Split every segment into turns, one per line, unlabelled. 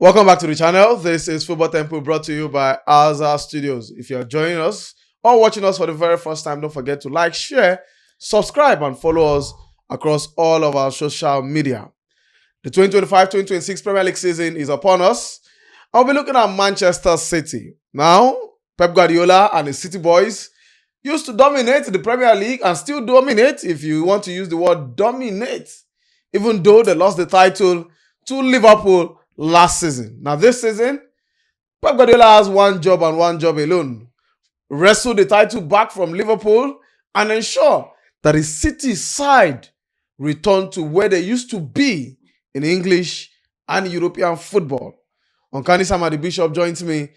Welcome back to the channel. This is Football Temple brought to you by Alza Studios. If you're joining us or watching us for the very first time, don't forget to like, share, subscribe, and follow us across all of our social media. The 2025-2026 Premier League season is upon us. I'll be looking at Manchester City. Now, Pep Guardiola and his City boys used to dominate the Premier League and still dominate, if you want to use the word dominate, even though they lost the title to Liverpool last season. Now this season, Pep Guardiola has one job and one job alone. Wrestle the title back from Liverpool and ensure that his City side return to where they used to be in English and European football. Uncanny Sam the Bishop joins me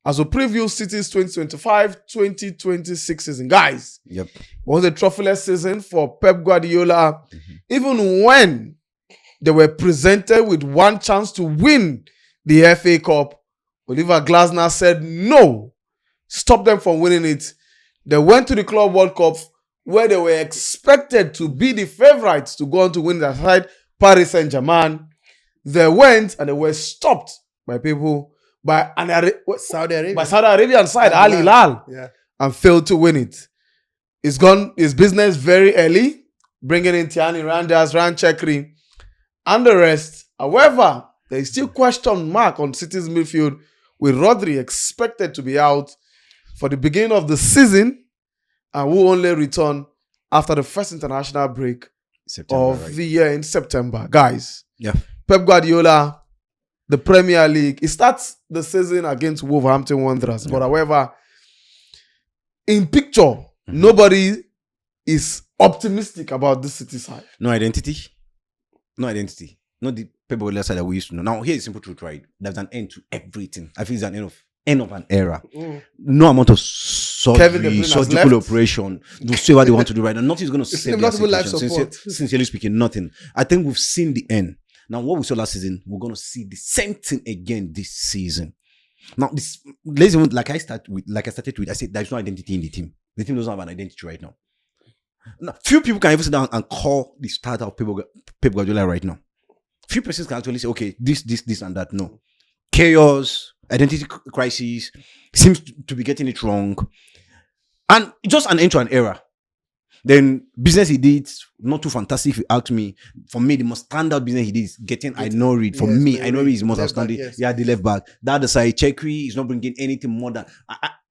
as we preview City's 2025-2026 season. Guys,
it
was a trophyless season for Pep Guardiola, even when they were presented with one chance to win the FA Cup. Oliver Glasner said no, stop them from winning it. They went to the Club World Cup where they were expected to be the favourites to go on to win their side, Paris Saint-Germain. They went and they were stopped by people, by
Saudi Arabia.
By Saudi Arabian side, Al Hilal, and failed to win it. It's gone his business very early, bringing in Tiani Randers, Ryan Chekri, and the rest. However, there is still question mark on City's midfield, with Rodri expected to be out for the beginning of the season and will only return after the first international break the year in September. Guys, Pep Guardiola, the Premier League, he starts the season against Wolverhampton Wanderers. But however, in picture, nobody is optimistic about this City side.
No identity. Not the Pep Guardiola side that we used to know. Now, here's the simple truth, right? There's an end to everything. I think it's an end of an era. No amount of surgery, surgical operation, do say what they want to do right now. Nothing's going to save their situation. Sincerely speaking, nothing. I think we've seen the end. Now, what we saw last season, we're going to see the same thing again this season. Now, like I started with, I said there's no identity in the team. The team doesn't have an identity right now. Now, few people can even sit down and call the starter of Pep Guardiola right now. Few persons can actually say, okay, this, and that. No. Chaos, identity crisis, seems to be getting it wrong. And just an end to an era. Then business he did, not too fantastic if you ask me. For me, the most standout business he did is getting Ainouri. For me, Ainouri is the most outstanding. The left back. The other side, Chekri is not bringing anything more than...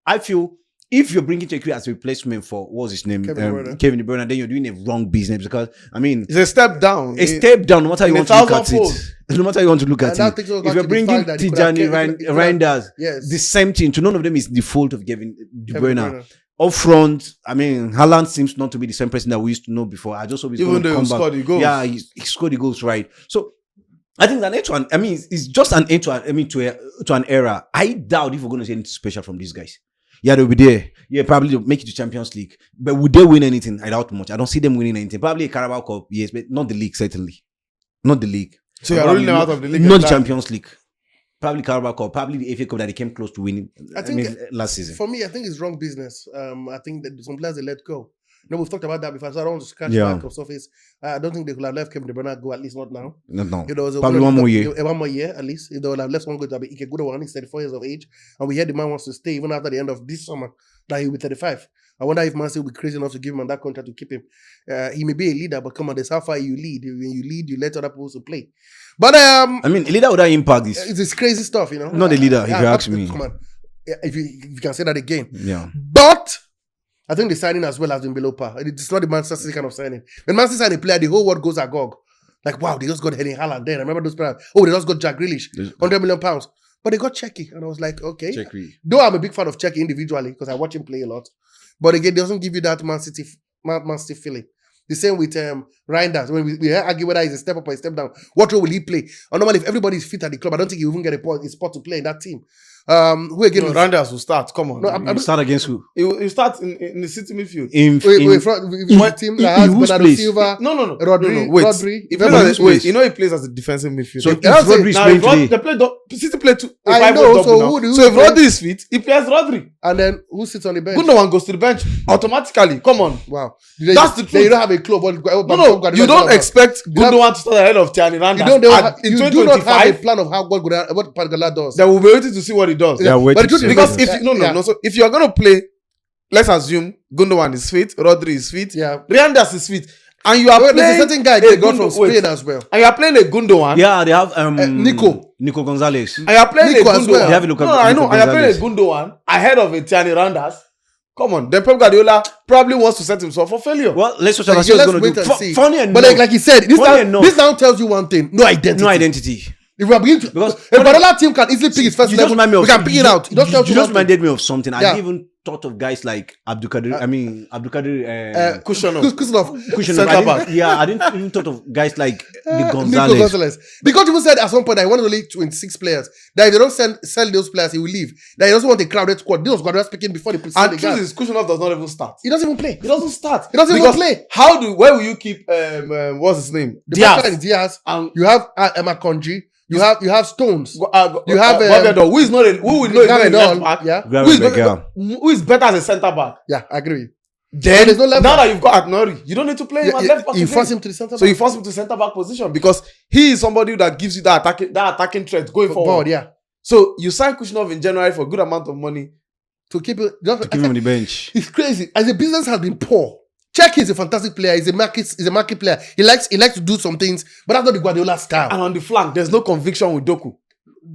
I feel... If you're bringing Chekri as a replacement for, what's his name? Kevin De Bruyne, then you're doing a wrong business because, I mean...
It's a step down.
A step down, no matter how you want to look at it. No matter how you want to look at it. If you're bringing Tijani, Reinders, the same thing. To none of them is the fault of Kevin De Bruyne. Up front, I mean, Haaland seems not to be the same person that we used to know before. I just hope he's going to come back. Scored the goals. Yeah, he scored the goals, right. So, I think it's an end to it's just an end to an era. I doubt if we're going to see anything special from these guys. Yeah, they'll be there. Yeah, probably they'll make it to Champions League. But would they win anything? I doubt much. I don't see them winning anything. Probably a Carabao Cup, yes, but not the league, certainly. Not the league.
So you're ruling them out of the league?
Not the Champions League. Probably Carabao Cup. Probably the FA Cup that they came close to winning last season.
For me, I think it's wrong business. I think that some players they let go. No, we've talked about that before, so I don't want to scratch back of surface. I don't think they could have left Kevin De Bruyne go, at least not now.
No.
Probably one more year. One more year, at least. If they would have left one go to be Ike Gudowan, he's 34 years of age. And we heard the man wants to stay even after the end of this summer, that he'll be 35. I wonder if Man City will be crazy enough to give him that contract to keep him. He may be a leader, but come on, there's how far you lead. When you lead, you let other people to play. But
I mean, a leader without impact is...
It's crazy stuff, you know.
Not a leader, if you ask me.
Come on. If you can say that again.
Yeah.
But... I think the signing as well has been below par. It's not the Manchester City kind of signing. When Manchester City sign a player, the whole world goes agog. Like, wow, they just got Henry Haaland there. I remember those players. Oh, they just got Jack Grealish, £100 million. But they got Cheki. And I was like, okay.
Cheki.
Though I'm a big fan of Cheki individually because I watch him play a lot. But again, it doesn't give you that Man City feeling. The same with Reinders. When we argue whether he's a step up or a step down, what role will he play? And normally, if everybody's fit at the club, I don't think he'll even get a spot to play in that team. Who again?
No, Randers will start. Come on.
No, I'm
Start against who?
He will start in the city midfield.
Wait, front the team that has
whose
Bernardo
place?
Silva,
No.
Rodri,
Wait.
Rodri.
He
No,
plays
no,
as
wait.
you know he plays as a defensive midfielder.
So if
I'll say-
Rodri is
now,
playing
if Rod,
today,
City play two.
I
five
know,
double
so
now.
who do you
So if
play?
Rodri is fit, he plays Rodri.
and then who sits on the bench?
Gundogan goes to the bench automatically. Come on.
Wow,
That's the
Then you
truth.
don't have a club.
No, you don't expect
You have-
Gundogan to start ahead of Tiani Randers.
You
In
do not have a
2025,
plan of how what Guardiola does.
then we'll be waiting to see what he does.
Yeah, wait
but
to
the truth
see.
is
Because
because-
if you,
Yeah.
no. So if you are going to play, let's assume Gundogan is fit, Rodri is fit,
Yeah.
Randers is fit, and you are
There's a
playing
certain guy
a
they got from
Gundo-
Spain
wait.
as well.
and you are playing a Gundogan,
yeah, they have
Nico
Gonzalez.
and you are playing
Nico
a
as
Gundogan.
well.
They have a look at
No, I know.
Nico
And you are playing a
Gonzalez.
Gundogan ahead of a Tiani Randers. Come on, then Pep Guardiola probably wants to set himself for failure.
Well, let's watch
Like,
what he's
let's
going
wait
to
and
do.
see.
Funny enough,
But like you said,
Funny enough.
this now tells you one thing: no identity.
no identity.
If we are beginning to,
Because-
a Guardiola team can easily pick his first
You just
level,
remind me
we
of
can pick it out. It just
You
tells you
just
one thing.
reminded me of something.
Yeah.
I even thought of guys like Abdul Kadir.
Cushion
Kushner.
Centre back.
Yeah, I didn't even thought of guys like the
Nico
Gonzalez.
Gonzalez. Because even said at some point that he wanted only 26 players. That if they don't sell those players, he will leave. That he doesn't want a crowded squad. This was Guardiola speaking before they put
And
the
truth
gas.
is, Kushner does not even start.
He doesn't even play.
He doesn't start.
He doesn't even play.
Where will you keep what's his name?
The back line is Diaz.
And
You have Emma Conji. You have Stones.
you
You have,
who is not who will know is not a left back.
Yeah,
Who is,
Gabriel.
who is better as a centre back?
yeah, I agree.
Then
there's no left
now
back.
that you've got Atnori, you don't need to play him as left back.
You
again.
force him to the center.
So you force him to centre back position because he is somebody that gives you that attacking threat going forward.
forward, yeah.
So you sign Kushnov in January for a good amount of money.
To keep it. Just,
Keep him on the bench.
It's crazy. As a business has been poor. Czech is a fantastic player. He's a market player. He likes to do some things, but that's not the Guardiola style.
And on the flank, there's no conviction with Doku.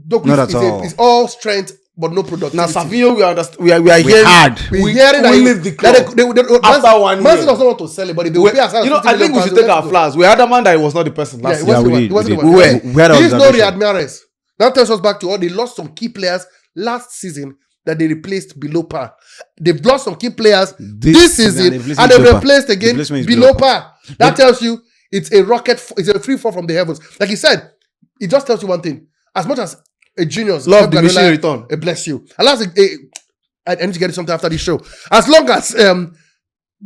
Doku
Not
is
at all.
It's all strength, but no productivity.
Now Savinho, we are
We
hearing
had.
We're hearing that
we
he-
leave the
that
club after 1
Man
year.
City doesn't want to sell it, but if they will pay as high as
You know,
50
I think we
million
should
pounds,
take our
they'll
flowers. We had a man that he was not the person
let
last
it
year.
go.
Yeah, we
It wasn't
did.
the one.
We had our
He is no
observation.
Riyad Mahrez. That takes us back to all they lost some key players last season that they replaced below par. They've lost some key players this season and they've replaced again
Replacement is
below par. That tells you it's a rocket, it's a free fall from the heavens. Like he said, it just tells you one thing. As much as a genius,
Love
Pep
the
Guardiola,
mission return.
bless you. I need to get something after this show. As long as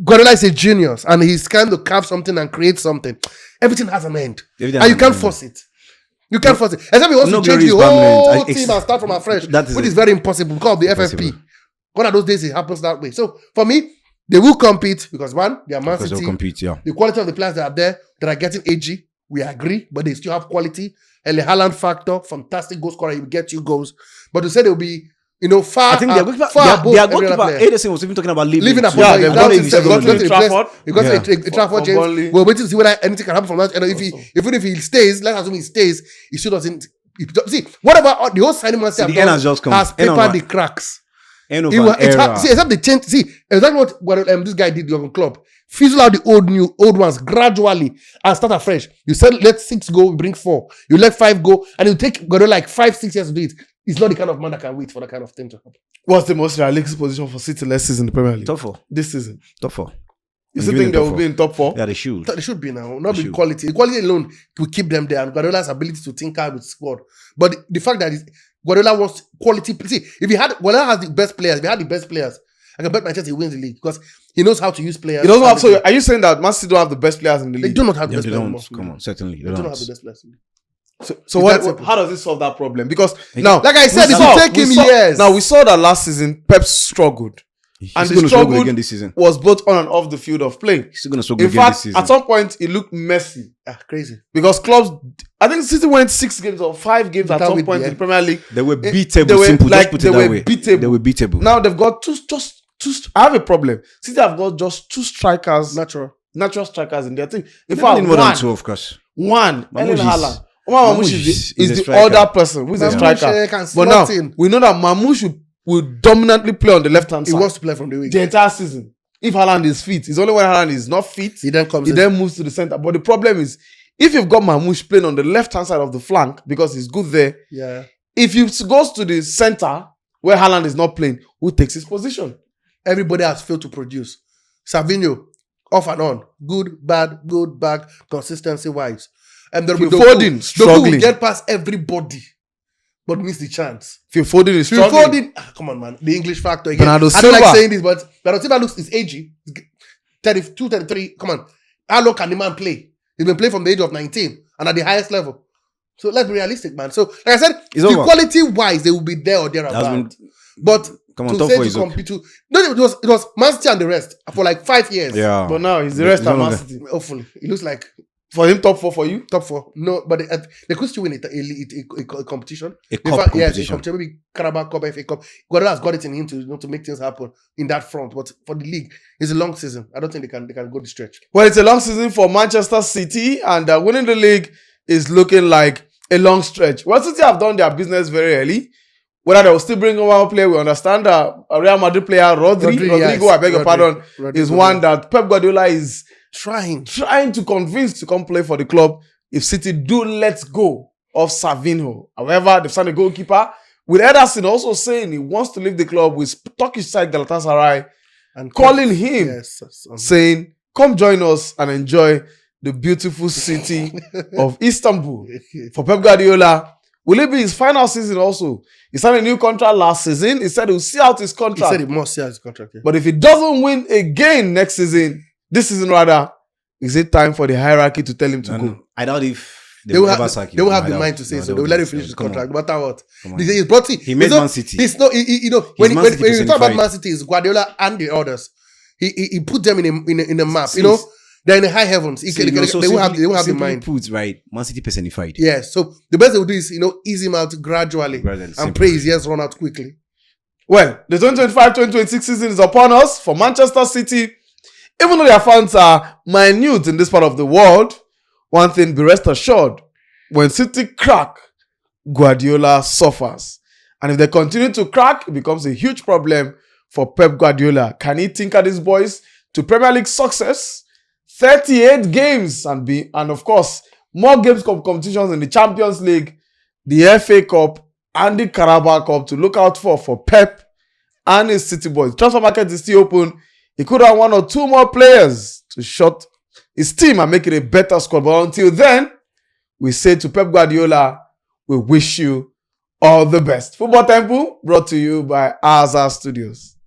Guardiola is a genius and he's kind of carve something and create something, everything has an end.
Everything
And
has
you
an
can't
end.
force it. You can't force it. Except he wants
No
to change
glory
the
is permanent.
whole
Ex-
team and start from afresh,
That is
which
it.
is very impossible because of the
Impossible.
FFP. One of those days it happens that way. So for me, they will compete because one, they are Man
Because they'll
City.
compete, yeah.
The quality of the players that are there that are getting AG, we agree, but they still have quality. And the Haaland factor, fantastic goal scorer, he will get you goals. But to say they'll be, far,
I think their goalkeeper,
far above
their
every other
goalkeeper
player.
Ederson was even talking about leaving.
Leaving up,
Yeah,
he's
they've
down
got
to
him.
seven.
They've got
He's going to
him
replace-
Trafford.
he's going to
Yeah.
Trafford
For
James.
Burnley.
We're waiting to see whether anything can happen from that. And even if he stays, let's assume he stays, he still doesn't. See, whatever the whole signing man
the end has just come.
has
End of
papered
a-
the cracks.
End of
It
an
was,
era.
see, except the change. See, exactly what this guy did on club. Fizzle out the old ones gradually and start afresh. You said let 6 go, we bring 4. You let 5 go, and it will take Guardiola like 5-6 years to do it. He's not the kind of man that can wait for that kind of thing to happen.
What's the most realistic position for City last season in the Premier League?
Top 4.
This season.
Top 4.
You still think they will be in top 4?
Yeah, they should.
They should be now, not
They
be
should.
quality. The quality alone will keep them there, and Guardiola's ability to tinker with squad. But the fact that Guardiola wants quality. See, if Guardiola has the best players, if he had the best players, I can bet Manchester he wins the league because he knows how to use players.
You don't have. So are you saying that Man City don't have the best players in the
They
league?
do not have the
Yeah,
best
they
players.
don't.
anymore.
Come on, certainly.
They
They
don't
don't.
have the best players.
So
It's
what?
that simple.
How does this solve that problem? Because now,
Like I said,
we
it
saw-
will take
we
him
saw-
years.
Now we saw that last season Pep struggled,
He's
and
still
the
going to struggle
struggle
again this season.
was both on and off the field of play.
He's still going to struggle
In
again this
fact,
season.
at some point it looked messy
Crazy.
because clubs. I think City went 6 games or 5 games at
Without
some
with
point
the
in the Premier League.
They were
They
beatable.
were
Simple.
like-
Just put
they
it
were
that way.
beatable.
They were beatable.
Now they've got two. I have a problem. City have got just 2 strikers, natural strikers in their team. In
They
fact,
need more than
one,
2, of course.
One, Erling
Mamouche is-
Haaland. Omar Mamouche
Mamouche
is
a
the
striker.
other person who's a
Mamouche
striker.
can
But now
slot in.
we know that Mamouche will dominantly play on the left hand
He
side
wants to play from the wing.
the entire season. If Haaland is fit, it's only when Haaland is not fit,
He then comes
he
in.
then moves to the center. But the problem is, if you've got Mamouche playing on the left hand side of the flank because he's good there,
Yeah.
if he goes to the center where Haaland is not playing, who takes his position?
Everybody has failed to produce. Savinho, off and on. Good, bad, consistency wise. And the
Phil Foden, struggling.
will get past everybody. but missed the chance.
Phil Foden is
Phil
struggling.
Foden, come on, man. The English factor again.
Bernardo
I don't like
Silva.
saying this, but Bernardo Silva looks is aging. 32, 33. Come on. How long can the man play? He's been playing from the age of 19 and at the highest level. So let's be realistic, man. So, like I said,
It's
the
over.
quality-wise, they will be there or thereabout. But
Come on,
to
top
say
four
to
is okay.
compete to... No, it was Man City and the rest for like 5 years.
Yeah.
But now he's the rest
He's
of
no
Man
longer-
City.
Hopefully. It looks like
For him, top 4 for you?
top 4. No, but they could still win a competition.
A
In
cup
fact, yes, a
competition.
competition, maybe Carabao Cup, FA Cup. Guardiola has got it in him to make things happen in that front. But for the league, it's a long season. I don't think they can go the stretch.
Well, it's a long season for Manchester City, and winning the league is looking like a long stretch. Well, City have done their business very early. Whether they will still bring one player, we understand that a Real Madrid player, Rodrigo,
yes.
I beg your pardon,
Rodrigo,
is one that Pep Guardiola is
trying.
trying to convince to come play for the club if City do let go of Savinho. However, they've signed a goalkeeper. With Ederson also saying he wants to leave the club with Turkish side Galatasaray,
And
calling him,
yes,
saying, come join us and enjoy the beautiful city of Istanbul. For Pep Guardiola, will it be his final season also? He signed a new contract last season. He said he'll see out his
He
contract.
said he must see his contract. Yeah.
But if he doesn't win again next season, this season rather, is it time for the hierarchy to tell him to go?
I doubt if
They will
ever
have,
sack him.
they will have
I
the
doubt.
mind to say
No,
so. They will let him finish his
Come on.
contract, no matter what.
Come on.
He's brought it.
He made
it's not-
Man City.
It's not, you know,
He's
when
Man City
you talk about
personified.
Man City, it's Guardiola and the others. He put them in a map.
See,
You know, they're in the high heavens.
See,
They will have the
simply
mind.
put, right? Man City personified.
Yes. So the best they will do is ease him out gradually
Gradually,
and
simple.
pray his years run out quickly.
Well, the 2025-2026 season is upon us for Manchester City. Even though their fans are minute in this part of the world, one thing be rest assured, when City crack, Guardiola suffers. And if they continue to crack, it becomes a huge problem for Pep Guardiola. Can he tinker these boys to Premier League success? 38 games and of course, more games competitions in the Champions League, the FA Cup, and the Carabao Cup to look out for Pep and his City boys. Transfer market is still open. He could have 1 or 2 more players to shut his team and make it a better squad. But until then, we say to Pep Guardiola, we wish you all the best. Football Temple brought to you by Azar Studios.